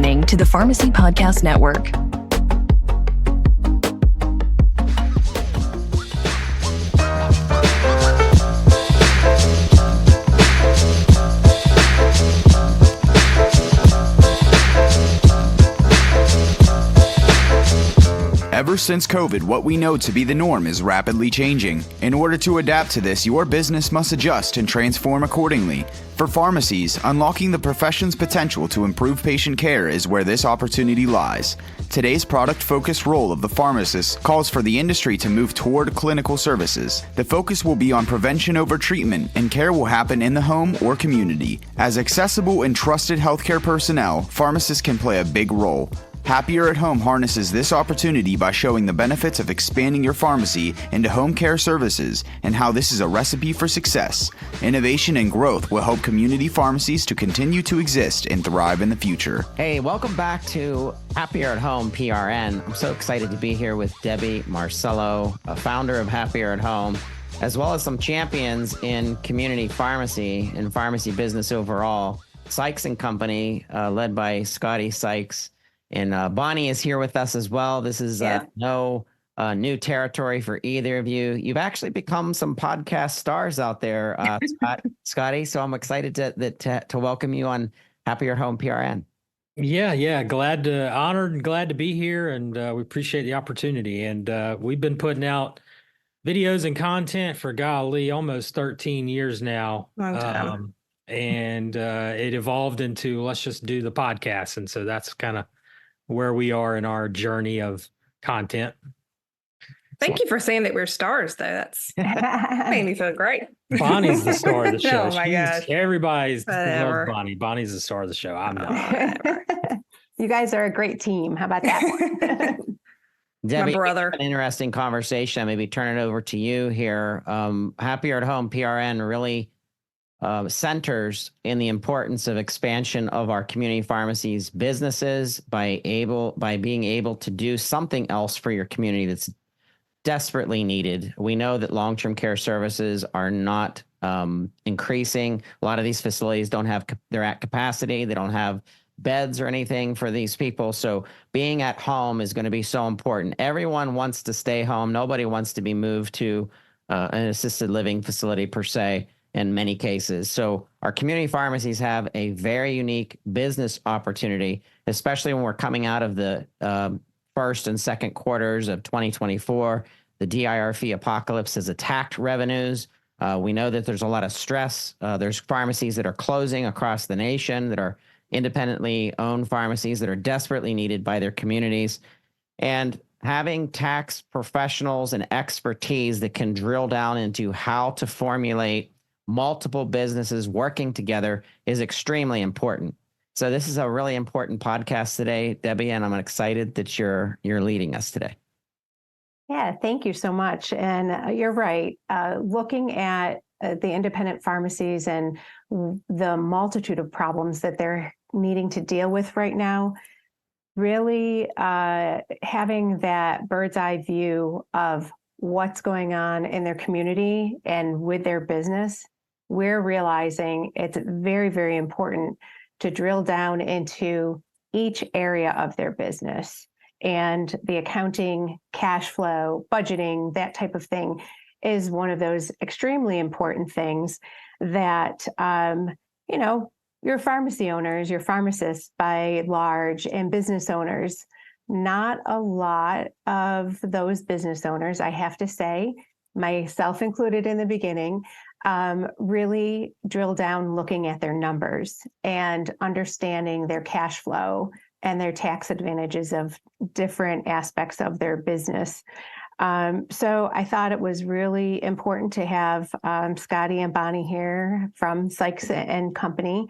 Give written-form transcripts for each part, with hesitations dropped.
listening to the Pharmacy Podcast Network. Ever since COVID, what we know to be the norm is rapidly changing. In order to adapt to this, your business must adjust and transform accordingly. For pharmacies, unlocking the profession's potential to improve patient care is where this opportunity lies. Today's product-focused role of the pharmacist calls for the industry to move toward clinical services. The focus will be on prevention over treatment, and care will happen in the home or community. As accessible and trusted healthcare personnel, pharmacists can play a big role. Happier at Home harnesses this opportunity by showing the benefits of expanding your pharmacy into home care services and how this is a recipe for success. Innovation and growth will help community pharmacies to continue to exist and thrive in the future. Hey, welcome back to Happier at Home PRN. I'm so excited to be here with Debbie Marcello, a founder of Happier at Home, as well as some champions in community pharmacy and pharmacy business overall. Sykes and Company, led by Scotty Sykes. And Bonnie is here with us as well. This is no new territory for either of you. You've actually become some podcast stars out there, Scotty. So I'm excited to welcome you on Happier Home PRN. Yeah. Honored and glad to be here. And we appreciate the opportunity. And we've been putting out videos and content for almost 13 years now. Long time. And it evolved into let's just do the podcast. And so that's kind of where we are in our journey of content. Thank you for saying that we're stars, though. That's made me feel great. Bonnie's the star of the show. Oh my gosh. Everybody's Whatever. loves Bonnie. Bonnie's the star of the show. I'm not. You guys are a great team. How about that? Debbie, My brother. an interesting conversation. Maybe turn it over to you here. Happier at Home PRN really centers in the importance of expansion of our community pharmacies businesses by being able to do something else for your community that's desperately needed. We know that long-term care services are not increasing. A lot of these facilities they're at capacity. They don't have beds or anything for these people. So being at home is going to be so important. Everyone wants to stay home. Nobody wants to be moved to an assisted living facility per se. In many cases. So our community pharmacies have a very unique business opportunity, especially when we're coming out of the first and second quarters of 2024. The DIR fee apocalypse has attacked revenues. We know that there's a lot of stress. There's pharmacies that are closing across the nation that are independently owned pharmacies that are desperately needed by their communities. And having tax professionals and expertise that can drill down into how to formulate multiple businesses working together is extremely important. So this is a really important podcast today, Debbie, and I'm excited that you're leading us today. Yeah, thank you so much. And you're right. Looking at the independent pharmacies and the multitude of problems that they're needing to deal with right now, really having that bird's eye view of what's going on in their community and with their business, we're realizing it's very, very important to drill down into each area of their business. And the accounting, cash flow, budgeting, that type of thing is one of those extremely important things that, your pharmacy owners, your pharmacists by large, and business owners, not a lot of those business owners, I have to say, myself included in the beginning, really drill down looking at their numbers and understanding their cash flow and their tax advantages of different aspects of their business. So I thought it was really important to have Scotty and Bonnie here from Sykes and Company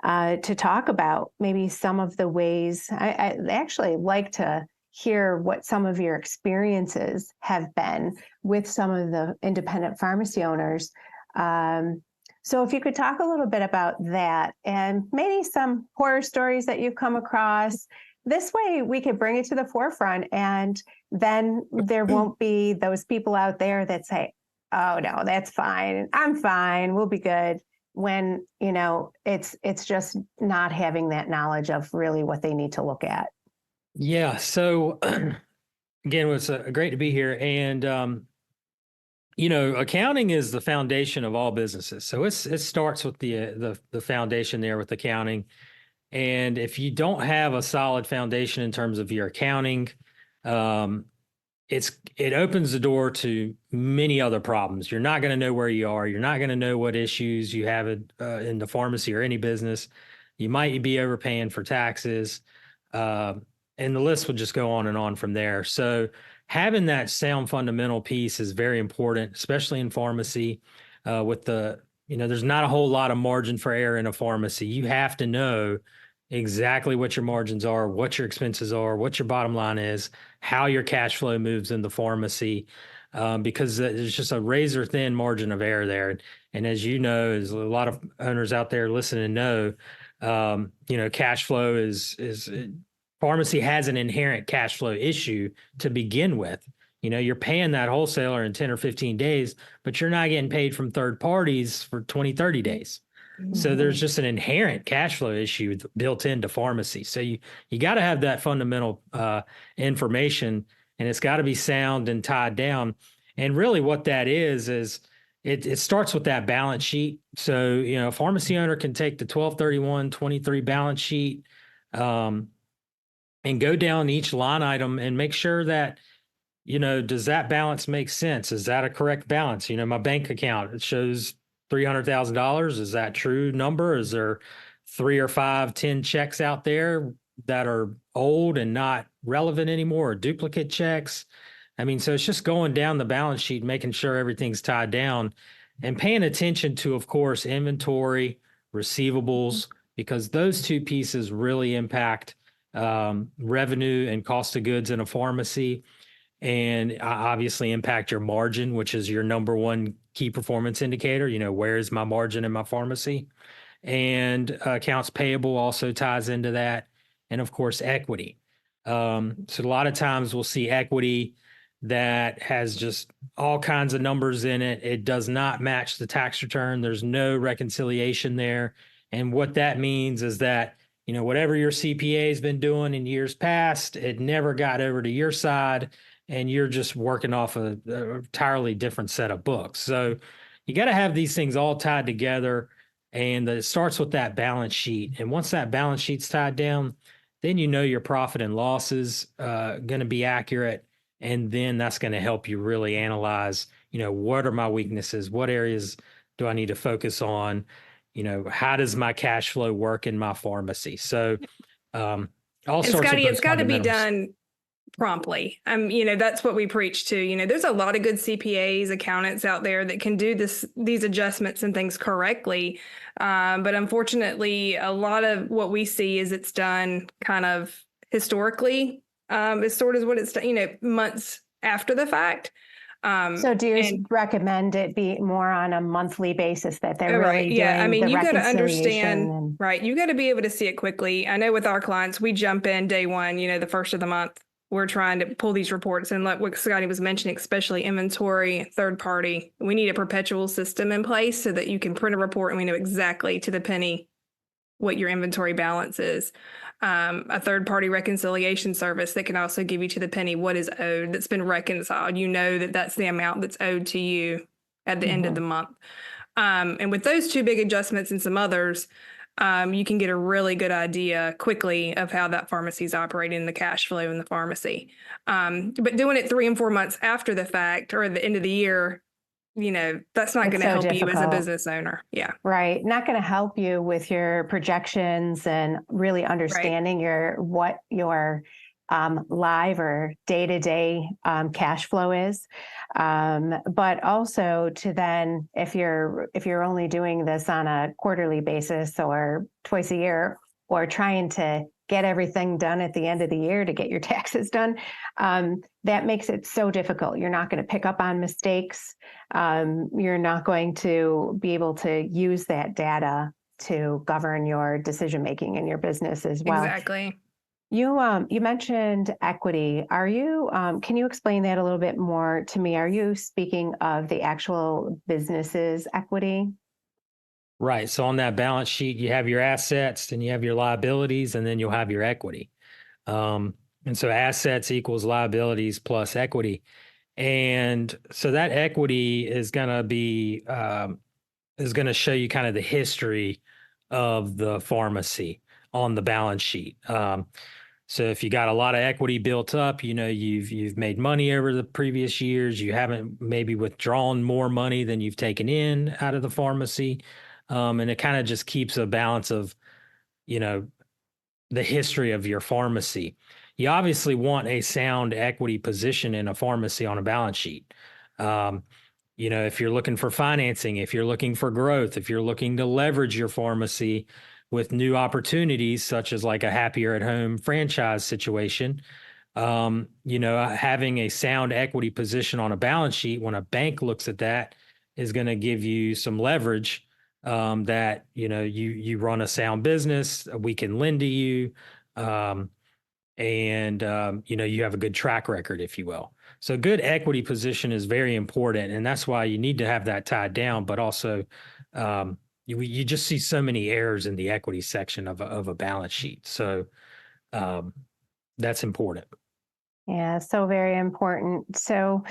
to talk about maybe some of the ways. I actually like to hear what some of your experiences have been with some of the independent pharmacy owners. So if you could talk a little bit about that and maybe some horror stories that you've come across, this way we could bring it to the forefront, and then there won't be those people out there that say, oh no, that's fine. I'm fine. We'll be good. when, it's just not having that knowledge of really what they need to look at? Yeah. So again, it's great to be here. And, accounting is the foundation of all businesses. So it starts with the foundation there with accounting. And if you don't have a solid foundation in terms of your accounting, um, it opens the door to many other problems. You're not going to know where you are. You're not going to know what issues you have in the pharmacy or any business. You might be overpaying for taxes, and the list would just go on and on from there. So having that sound fundamental piece is very important, especially in pharmacy. There's not a whole lot of margin for error in a pharmacy. You have to know exactly what your margins are, what your expenses are, what your bottom line is, how your cash flow moves in the pharmacy, because there's just a razor thin margin of error there. And as you know, as a lot of owners out there listening know, cash flow is pharmacy has an inherent cash flow issue to begin with. You're paying that wholesaler in 10 or 15 days, but you're not getting paid from third parties for 20, 30 days. So there's just an inherent cash flow issue built into pharmacy. So you got to have that fundamental information, and it's got to be sound and tied down. And really what that is it starts with that balance sheet. So, a pharmacy owner can take the 12/31/23 balance sheet and go down each line item and make sure that, does that balance make sense? Is that a correct balance? My bank account, it shows $300,000. Is that true number? Is there 3 or 5, 10 checks out there that are old and not relevant anymore, or duplicate checks? So it's just going down the balance sheet, making sure everything's tied down and paying attention to, of course, inventory, receivables, because those two pieces really impact revenue and cost of goods in a pharmacy, and obviously impact your margin, which is your number one key performance indicator. Where is my margin in my pharmacy? And accounts payable also ties into that. And of course, equity. So a lot of times we'll see equity that has just all kinds of numbers in it. It does not match the tax return. There's no reconciliation there. And what that means is that, whatever your CPA has been doing in years past, it never got over to your side, and you're just working off a entirely different set of books. So you got to have these things all tied together, and it starts with that balance sheet. And once that balance sheet's tied down, then your profit and loss is going to be accurate, and then that's going to help you really analyze, what are my weaknesses? What areas do I need to focus on? How does my cash flow work in my pharmacy? So all sorts Scotty, of it's got to be done promptly. That's what we preach to. There's a lot of good CPAs, accountants out there that can do these adjustments and things correctly. But unfortunately, a lot of what we see is it's done kind of historically. It's sort of what it's done, months after the fact. So do you recommend it be more on a monthly basis that they're really doing you got to understand, right? You got to be able to see it quickly. I know with our clients, we jump in day one, the first of the month. We're trying to pull these reports, and like what Scotty was mentioning, especially inventory, third party. We need a perpetual system in place so that you can print a report and we know exactly to the penny what your inventory balance is. A third party reconciliation service that can also give you to the penny what is owed that's been reconciled. That's the amount that's owed to you at the end of the month. And with those two big adjustments and some others, you can get a really good idea quickly of how that pharmacy is operating and the cash flow in the pharmacy. But doing it 3 and 4 months after the fact or at the end of the year, that's not going to help you as a business owner. Yeah. Right. Not going to help you with your projections and really understanding what your live or day-to-day cash flow is. But also to then, if you're only doing this on a quarterly basis or twice a year, or trying to get everything done at the end of the year to get your taxes done, that makes it so difficult. You're not going to pick up on mistakes. You're not going to be able to use that data to govern your decision-making in your business as well. Exactly. You mentioned equity. Can you explain that a little bit more to me? Are you speaking of the actual business's equity? Right. So on that balance sheet, you have your assets, then you have your liabilities, and then you'll have your equity. And so assets equals liabilities plus equity. And so that equity is going to be is going to show you kind of the history of the pharmacy on the balance sheet. So if you got a lot of equity built up, you've made money over the previous years. You haven't maybe withdrawn more money than you've taken in out of the pharmacy, and it kind of just keeps a balance of you know the history of your pharmacy. You obviously want a sound equity position in a pharmacy on a balance sheet. Um, if you're looking for financing, if you're looking for growth, if you're looking to leverage your pharmacy with new opportunities, such as like a happier at home franchise situation, having a sound equity position on a balance sheet when a bank looks at that is going to give you some leverage that, you run a sound business, we can lend to you. You have a good track record, if you will. So good equity position is very important, and that's why you need to have that tied down. But also, you just see so many errors in the equity section of a balance sheet. So that's important. Yeah, so very important. So,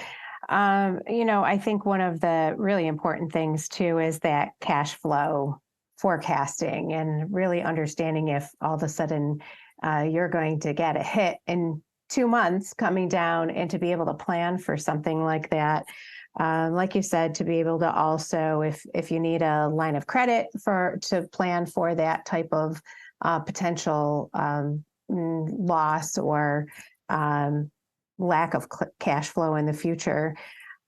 I think one of the really important things too is that cash flow forecasting and really understanding if all of a sudden you're going to get a hit in 2 months coming down, and to be able to plan for something like that. Like you said, to be able to also, if you need a line of credit to plan for that type of potential loss or lack of cash flow in the future.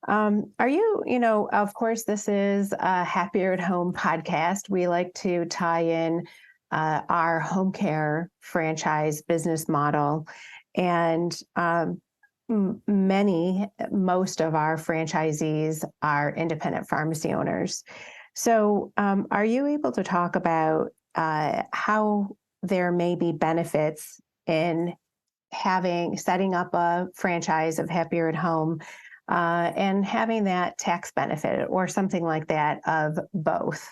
Are you, of course, this is a Happier at Home podcast. We like to tie in our home care franchise business model. And most of our franchisees are independent pharmacy owners. So are you able to talk about how there may be benefits in setting up a franchise of Happier at Home and having that tax benefit or something like that of both?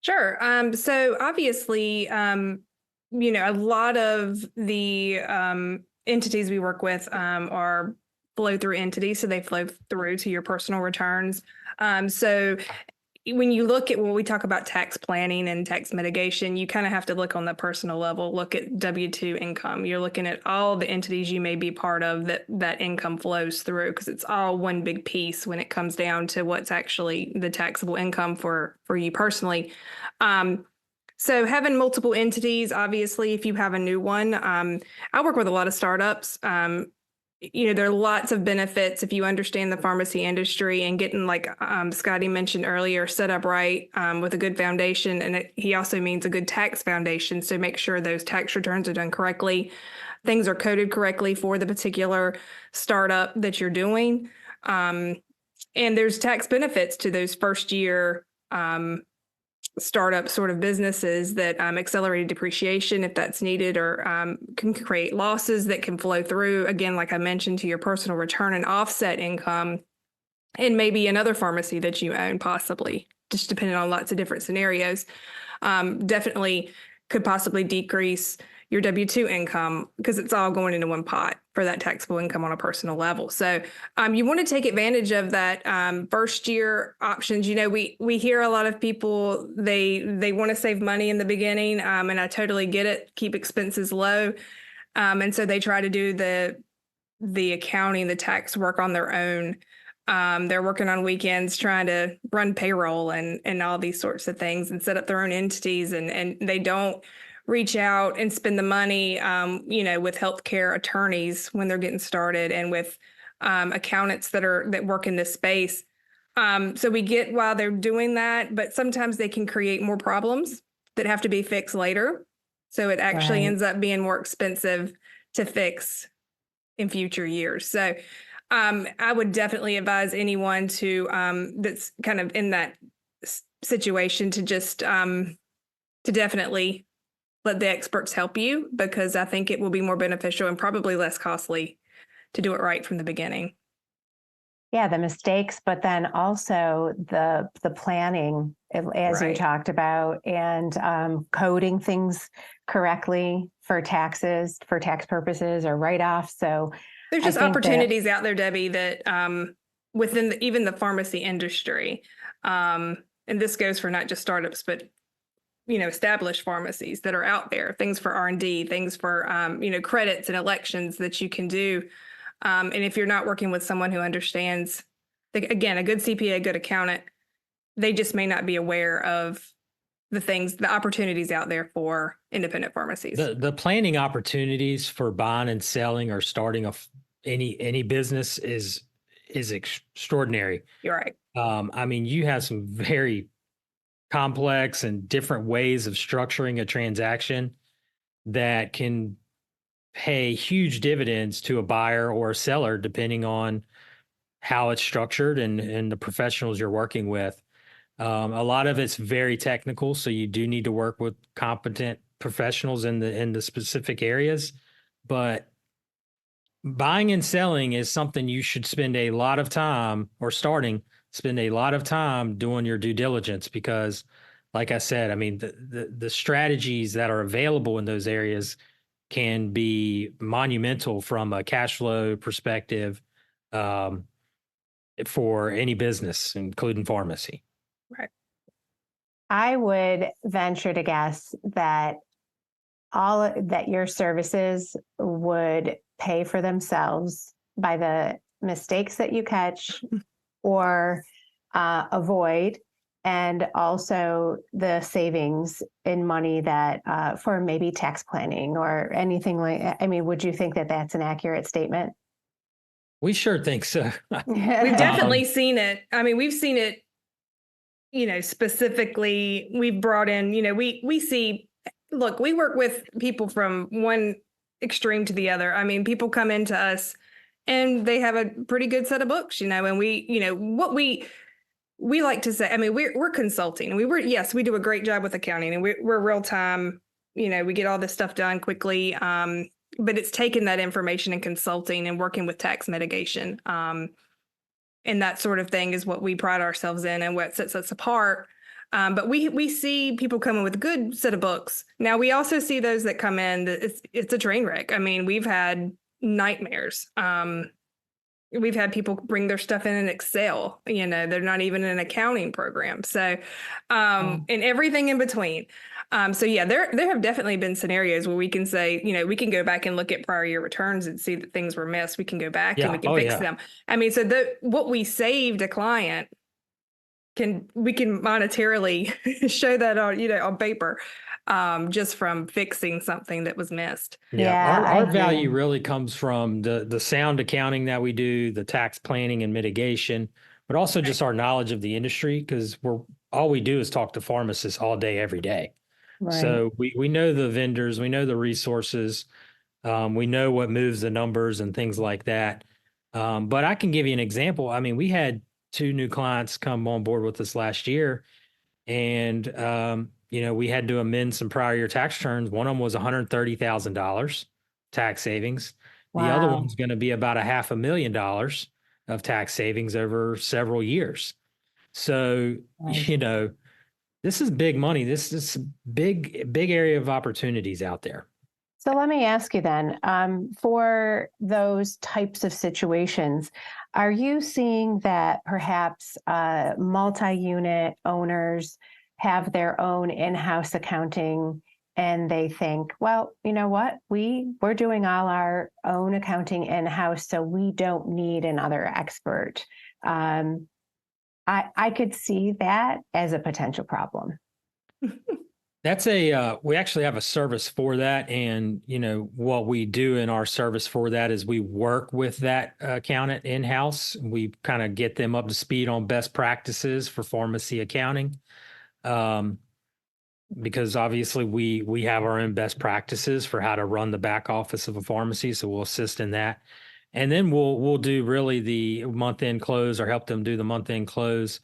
Sure. So obviously, a lot of the entities we work with are flow through entities, so they flow through to your personal returns. So when you look at when we talk about tax planning and tax mitigation, you kind of have to look on the personal level, look at W-2 income. You're looking at all the entities you may be part of that income flows through, because it's all one big piece when it comes down to what's actually the taxable income for you personally. So having multiple entities, obviously, if you have a new one, I work with a lot of startups. There are lots of benefits if you understand the pharmacy industry and getting, like Scotty mentioned earlier, set up right with a good foundation. And he also means a good tax foundation. So make sure those tax returns are done correctly. Things are coded correctly for the particular startup that you're doing. And there's tax benefits to those first year startup sort of businesses that accelerated depreciation if that's needed, or can create losses that can flow through, again, like I mentioned, to your personal return and offset income, and maybe another pharmacy that you own, possibly, just depending on lots of different scenarios. Definitely could possibly decrease your W-2 income, because it's all going into one pot for that taxable income on a personal level. So you want to take advantage of that first year options. We hear a lot of people, they want to save money in the beginning, and I totally get it, keep expenses low. And so they try to do the accounting, the tax work on their own. They're working on weekends trying to run payroll and all these sorts of things and set up their own entities, and they don't reach out and spend the money, with healthcare attorneys when they're getting started, and with accountants that work in this space. So we get while they're doing that, but sometimes they can create more problems that have to be fixed later. So it actually ends up being more expensive to fix in future years. So I would definitely advise anyone that's kind of in that situation to just to definitely let the experts help you, because I think it will be more beneficial and probably less costly to do it right from the beginning. Yeah, the mistakes, but then also the planning as you Right. talked about, and coding things correctly for taxes, for tax purposes or write-offs. So There's I just think that opportunities out there, Debbie, that within even the pharmacy industry, and this goes for not just startups, but established pharmacies that are out there. Things for R&D, things for credits and elections that you can do. And if you're not working with someone who understands, again, a good CPA, a good accountant, they just may not be aware of the opportunities out there for independent pharmacies. The planning opportunities for buying and selling or starting any business is extraordinary. You're right. I mean, you have some very complex and different ways of structuring a transaction that can pay huge dividends to a buyer or a seller, depending on how it's structured and the professionals you're working with. A lot of it's very technical, so you do need to work with competent professionals in the specific areas. But buying and selling is something you should spend a lot of time, or spend a lot of time doing your due diligence, because like I said, I mean, the strategies that are available in those areas can be monumental from a cash flow perspective, for any business, including pharmacy. Right. I would venture to guess that that your services would pay for themselves by the mistakes that you catch or avoid, and also the savings in money that for maybe tax planning or anything like. I mean, would you think that that's an accurate statement? We sure think so. We've definitely seen it. I mean, we've seen it, specifically, we've brought in, we see, look, we work with people from one extreme to the other. I mean, people come into us and they have a pretty good set of books, and what we like to say, I mean, we're consulting, and yes, we do a great job with accounting, and we're real time, we get all this stuff done quickly. But it's taking that information and consulting and working with tax mitigation. And that sort of thing is what we pride ourselves in and what sets us apart. But we see people coming with a good set of books. Now, we also see those that come in that it's a train wreck. I mean, we've had nightmares. We've had people bring their stuff in Excel. They're not even in an accounting program. So, and everything in between. So yeah, there have definitely been scenarios where we can say, we can go back and look at prior year returns and see that things were missed. We can go back and we can fix them. I mean, so what we saved a client we can monetarily show that on paper, just from fixing something that was missed. Yeah, our value really comes from the sound accounting that we do, the tax planning and mitigation, but also just our knowledge of the industry, because all we do is talk to pharmacists all day, every day. Right. So we know the vendors, we know the resources, we know what moves the numbers and things like that. But I can give you an example. I mean, we had 2 new clients come on board with us last year, and we had to amend some prior year tax returns. One of them was $130,000 tax savings. Wow. The other one's going to be about $500,000 of tax savings over several years. So, right. This is big money. This is a big area of opportunities out there. So let me ask you then, for those types of situations, are you seeing that perhaps multi-unit owners have their own in-house accounting and they think, well, you know what, we're doing all our own accounting in-house, so we don't need another expert? I could see that as a potential problem. That's we actually have a service for that. And, what we do in our service for that is we work with that accountant in-house. We kind of get them up to speed on best practices for pharmacy accounting. Because obviously we have our own best practices for how to run the back office of a pharmacy. So we'll assist in that. And then we'll do really the month-end close, or help them do the month-end close.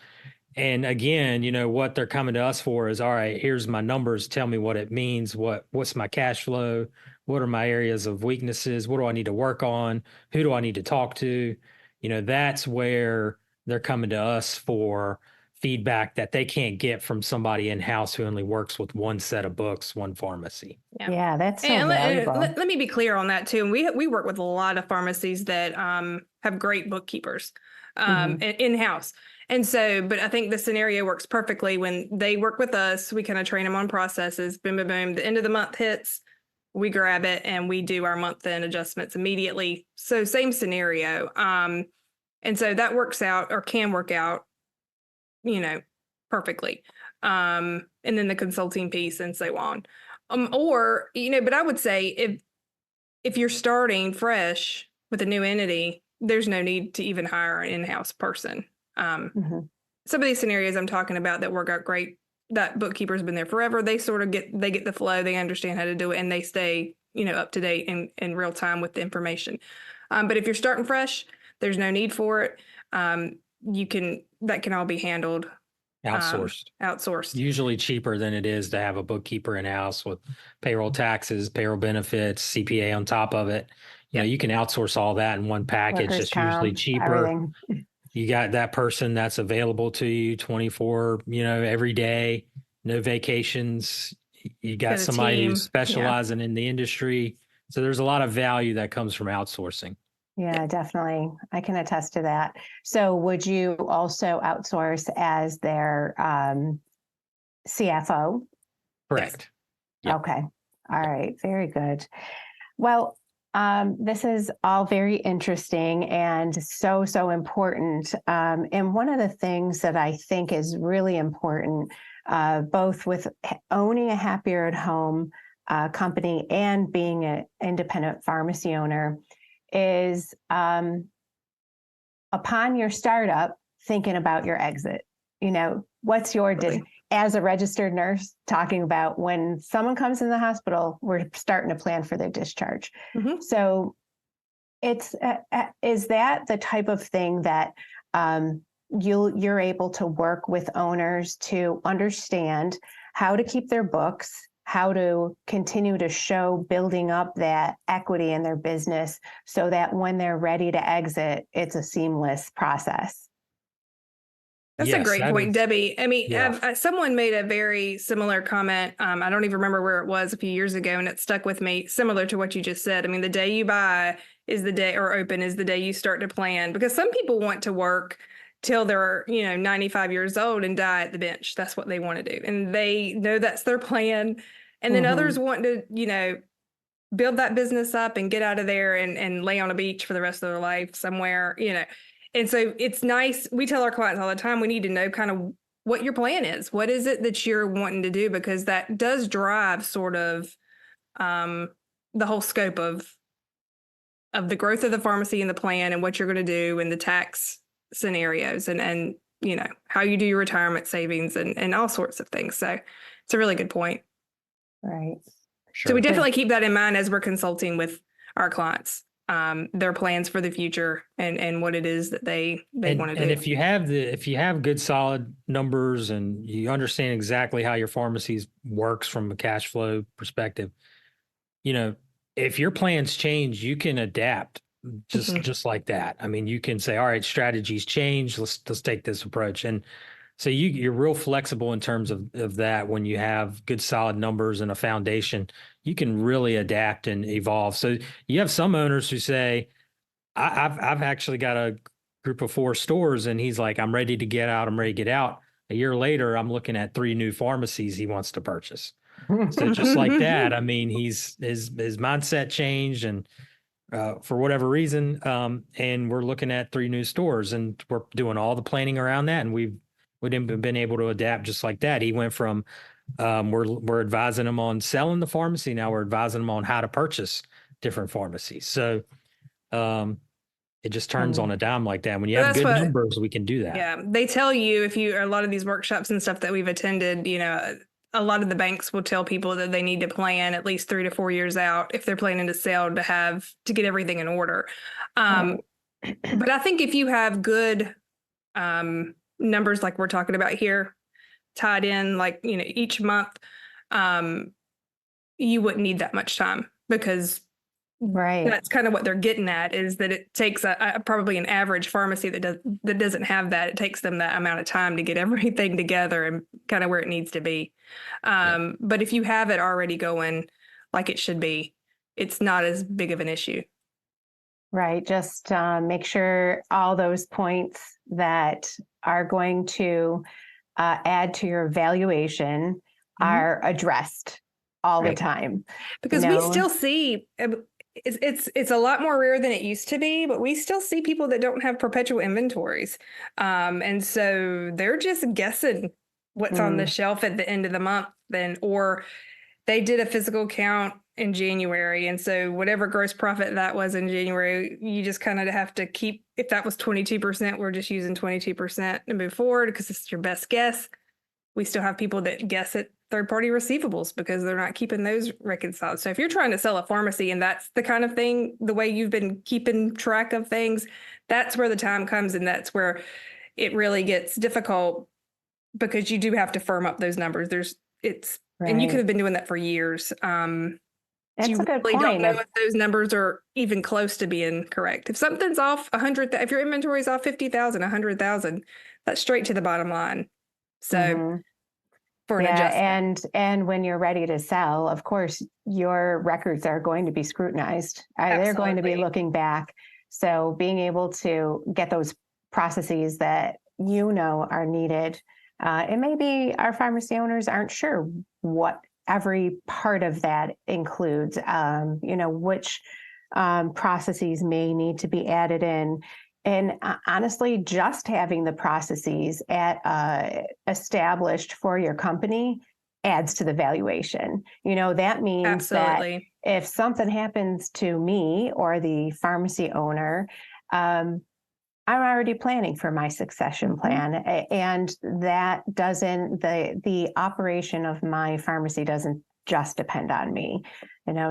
And again, what they're coming to us for is, all right, here's my numbers. Tell me what it means. What's my cash flow? What are my areas of weaknesses? What do I need to work on? Who do I need to talk to? That's where they're coming to us for feedback that they can't get from somebody in-house who only works with one set of books, one pharmacy. Yeah, that's so And valuable. let me be clear on that too. And we work with a lot of pharmacies that have great bookkeepers in-house. And so, but I think the scenario works perfectly when they work with us. We kind of train them on processes. Boom, boom, boom. The end of the month hits, we grab it and we do our month-end adjustments immediately. So same scenario. And so that works out, or can work out, perfectly. And then the consulting piece and so on. Or, but I would say if you're starting fresh with a new entity, there's no need to even hire an in-house person. Some of these scenarios I'm talking about that work out great, that bookkeeper's been there forever. They sort of get the flow, they understand how to do it, and they stay, up to date in real time with the information. But if you're starting fresh, there's no need for it. That can all be handled outsourced. Usually cheaper than it is to have a bookkeeper in-house with payroll taxes, payroll benefits, CPA on top of it. You can outsource all that in one package. Workers' It's usually comp, cheaper. everything. You got that person that's available to you 24, every day, no vacations. You got somebody team. who's specializing in the industry. So there's a lot of value that comes from outsourcing. Yeah, definitely. I can attest to that. So would you also outsource as their CFO? Correct. Yep. Okay. All right. Very good. Well, this is all very interesting and so important. And one of the things that I think is really important, both with owning a Happier at Home company and being an independent pharmacy owner, is upon your startup, thinking about your exit. What's your as a registered nurse, talking about when someone comes in the hospital, we're starting to plan for their discharge. So it's is that the type of thing that you're able to work with owners to understand how to keep their books, how to continue to show building up that equity in their business so that when they're ready to exit, it's a seamless process? That's a great point, Debbie. I mean, someone made a very similar comment. I don't even remember where it was a few years ago, and it stuck with me, similar to what you just said. I mean, the day you buy is the day, or open is the day you start to plan, because some people want to work till they're, 95 years old and die at the bench. That's what they want to do. And they know that's their plan. And then others want to, build that business up and get out of there and lay on a beach for the rest of their life somewhere, And so it's nice. We tell our clients all the time, we need to know kind of what your plan is. What is it that you're wanting to do? Because that does drive sort of the whole scope of the growth of the pharmacy and the plan and what you're going to do and the tax scenarios and how you do your retirement savings and all sorts of things. So it's a really good point. Right. Sure. So we definitely keep that in mind as we're consulting with our clients. Their plans for the future and what it is that they want to do. And if you have good solid numbers and you understand exactly how your pharmacy works from a cash flow perspective, if your plans change, you can adapt just like that. I mean, you can say, all right, strategies change. Let's take this approach. And so you're real flexible in terms of that. When you have good solid numbers and a foundation, you can really adapt and evolve. So you have some owners who say, I've actually got a group of 4 stores, and he's like, I'm ready to get out. I'm ready to get out. A year later, I'm looking at 3 new pharmacies he wants to purchase. So just like that, I mean, his mindset changed, and for whatever reason, and we're looking at 3 new stores, and we're doing all the planning around that, and we've been able to adapt just like that. He went from we're advising him on selling the pharmacy. Now we're advising him on how to purchase different pharmacies. So it just turns on a dime like that. When you have good numbers, we can do that. Yeah. They tell you, a lot of these workshops and stuff that we've attended, a lot of the banks will tell people that they need to plan at least 3 to 4 years out if they're planning to sell to get everything in order. But I think if you have good numbers like we're talking about here, tied in each month, you wouldn't need that much time, because Right. That's kind of what they're getting at, is that it takes probably an average pharmacy that doesn't have that. It takes them that amount of time to get everything together and kind of where it needs to be. But if you have it already going like it should be, it's not as big of an issue. Right. Just make sure all those points that are going to add to your valuation are addressed all the time. Because we still see it's a lot more rare than it used to be, but we still see people that don't have perpetual inventories. And so they're just guessing what's on the shelf at the end of the month or they did a physical count in January. And so whatever gross profit that was in January, you just kind of have to keep, if that was 22%, we're just using 22% to move forward because it's your best guess. We still have people that guess at third-party receivables because they're not keeping those reconciled. So if you're trying to sell a pharmacy and that's the kind of thing, the way you've been keeping track of things, that's where the time comes, and that's where it really gets difficult because you do have to firm up those numbers. And you could have been doing that for years. That's you a good really point. don't know if those numbers are even close to being correct. If something's off 100, if your inventory is off 50,000, 100,000, that's straight to the bottom line. So for an adjustment. And when you're ready to sell, of course, your records are going to be scrutinized. They're going to be looking back. So being able to get those processes that are needed. And maybe our pharmacy owners aren't sure what every part of that includes, which processes may need to be added in. And honestly, just having the processes established for your company adds to the valuation. That means that if something happens to me or the pharmacy owner, I'm already planning for my succession plan, and that doesn't, the operation of my pharmacy doesn't just depend on me,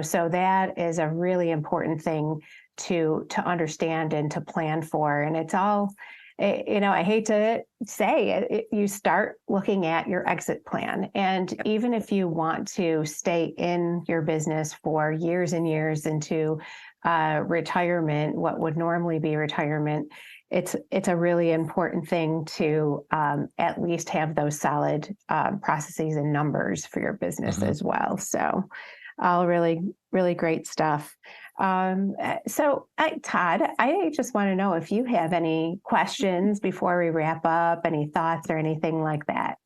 so that is a really important thing to understand and to plan for. And it's all, I hate to say it, you start looking at your exit plan. And even if you want to stay in your business for years and years into retirement, what would normally be retirement, it's a really important thing to at least have those solid processes and numbers for your business as well. So all really, really great stuff. So Todd, I just want to know if you have any questions before we wrap up, any thoughts or anything like that.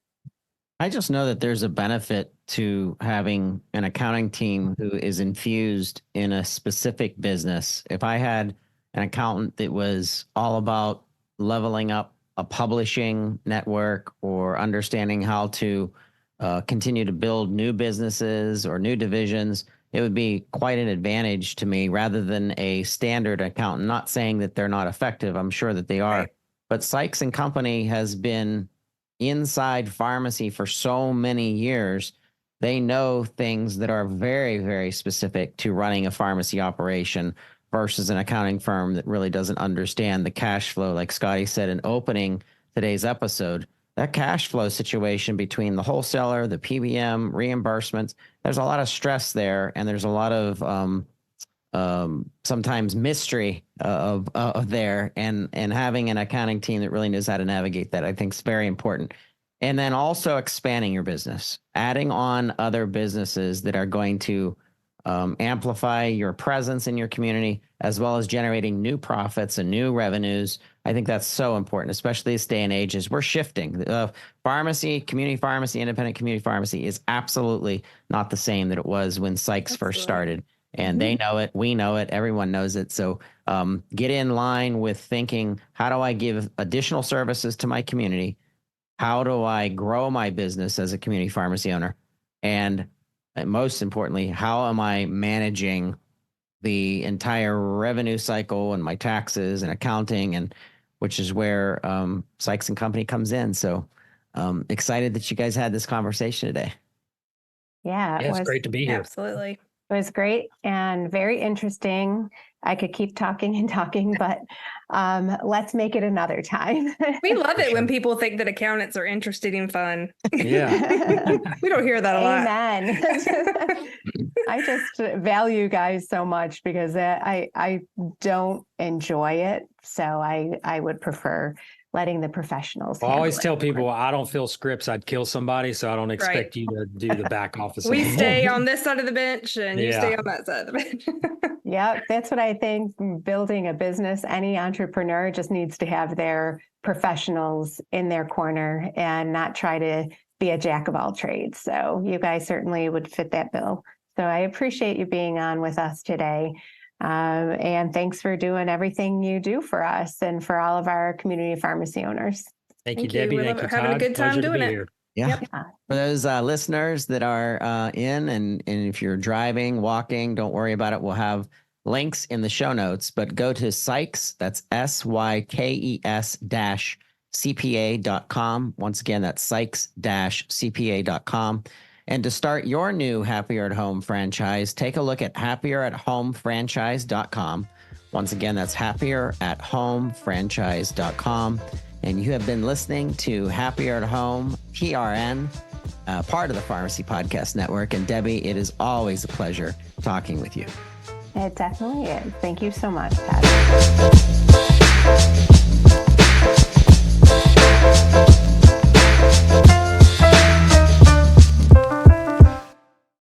I just know that there's a benefit to having an accounting team who is infused in a specific business. If I had an accountant that was all about leveling up a publishing network or understanding how to continue to build new businesses or new divisions, it would be quite an advantage to me rather than a standard accountant. Not saying that they're not effective. I'm sure that they are. Right. But Sykes and Company has been inside pharmacy for so many years. They know things that are very, very specific to running a pharmacy operation versus an accounting firm that really doesn't understand the cash flow. Like Scotty said in opening today's episode, that cash flow situation between the wholesaler, the PBM, reimbursements, there's a lot of stress there, and there's a lot of sometimes mystery of there, and having an accounting team that really knows how to navigate that, I think, is very important. And then also expanding your business, adding on other businesses that are going to amplify your presence in your community, as well as generating new profits and new revenues. I think that's so important, especially this day and age as we're shifting. Pharmacy, community pharmacy, independent community pharmacy is absolutely not the same that it was when Sykes first started. And they know it. We know it. Everyone knows it. So get in line with thinking, how do I give additional services to my community? How do I grow my business as a community pharmacy owner? And most importantly, how am I managing the entire revenue cycle and my taxes and accounting, and which is where Sykes and Company comes in. So excited that you guys had this conversation today. Yeah, it's great to be here. Absolutely. It was great and very interesting. I could keep talking and talking, but let's make it another time. We love it when people think that accountants are interested in fun. Yeah. We don't hear that a lot. Amen. I just value you guys so much because I don't enjoy it. So I would prefer letting the professionals. I always handle tell it. people I don't fill scripts. I'd kill somebody. So I don't expect you to do the back office. We anymore. stay on this side of the bench and you stay Yeah. on that side of the bench. Yeah, that's what I think. Building a business, any entrepreneur just needs to have their professionals in their corner and not try to be a jack of all trades. So you guys certainly would fit that bill. So I appreciate you being on with us today. And thanks for doing everything you do for us and for all of our community pharmacy owners. Thank you, Thank you. Debbie. We Thank love you, it. Having a Todd. good time Pleasure to doing be it. here. Yeah. Yep. For those listeners that are in and if you're driving, walking, don't worry about it. We'll have links in the show notes, but go to Sykes, that's SYKES CPA.com. Once again, that's Sykes CPA.com. And to start your new Happier at Home franchise, take a look at happieratHomefranchise.com. Once again, that's happieratHomefranchise.com. And you have been listening to Happier at Home, PRN, part of the Pharmacy Podcast Network. And Debbie, it is always a pleasure talking with you. It definitely is. Thank you so much, Todd.